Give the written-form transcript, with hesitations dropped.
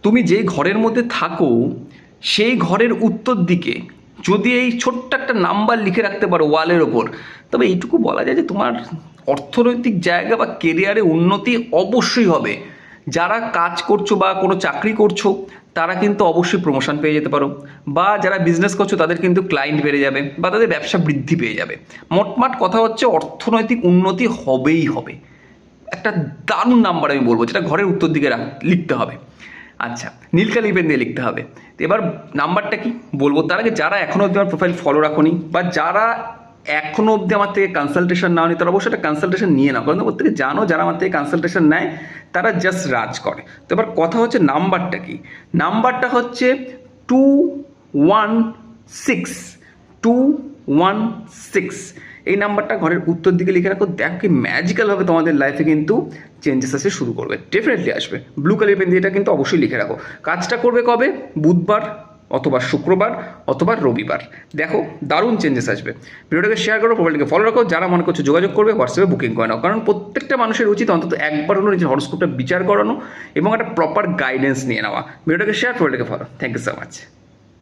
তুমি যেই ঘরের মধ্যে থাকো সেই ঘরের উত্তর দিকে যদি এই ছোট্ট একটা নাম্বার লিখে রাখতে পারো ওয়ালের ওপর, তবে এইটুকু বলা যায় যে তোমার অর্থনৈতিক জায়গা বা কেরিয়ারে উন্নতি অবশ্যই হবে। যারা কাজ করছো বা কোনো চাকরি করছো তারা কিন্তু অবশ্যই প্রমোশন পেয়ে যেতে পারো, বা যারা বিজনেস করছো তাদের কিন্তু ক্লায়েন্ট বেড়ে যাবে বা তাদের ব্যবসা বৃদ্ধি পেয়ে যাবে। মোটমাট কথা হচ্ছে অর্থনৈতিক উন্নতি হবেই হবে। একটা দারুণ নাম্বার আমি বলবো, যেটা ঘরের উত্তর দিকে লিখতে হবে। আচ্ছা, নীল কালি পেন দিয়ে লিখতে হবে। তো এবার নাম্বারটা কি বলবো তার আগে, যারা এখনও অবধি আমার প্রোফাইল ফলো রাখোনি বা যারা এখনও অবধি আমার থেকে কনসালটেশন নাওনি, তারা অবশ্যই একটা কনসালটেশন নিয়ে নাও। কারণ প্রত্যেকে জানো যারা আমার থেকে কনসালটেশন নেয় তারা জাস্ট রাজ করে। তো এবার কথা হচ্ছে নাম্বারটা কি, নাম্বারটা হচ্ছে 216 216। এই নাম্বারটা ঘরের উত্তর দিকে লিখে রাখো, দেখো কি ম্যাজিক্যালভাবে তোমাদের লাইফে কিন্তু চেঞ্জেস আসতে শুরু করবে, ডেফিনেটলি আসবে। ব্লু কালার পেন দিয়ে এটা কিন্তু অবশ্যই লিখে রাখো। কাজটা করবে কবে? বুধবার অথবা শুক্রবার অথবা রবিবার। দেখো দারুণ চেঞ্জেস আসবে। ভিডিওটাকে শেয়ার করো, প্রোফাইলটাকে ফলো রাখো। যারা মনে করছো যোগাযোগ করবে, হোয়াটসঅ্যাপে বুকিং করে নাও। কারণ প্রত্যেকটা মানুষের উচিত অন্তত একবার হলো নিজের হরস্কোপটা বিচার করানো এবং একটা প্রপার গাইডেন্স নিয়ে নেওয়া। ভিডিওটাকে শেয়ার, প্রোফাইলটাকে follow. Thank you so much.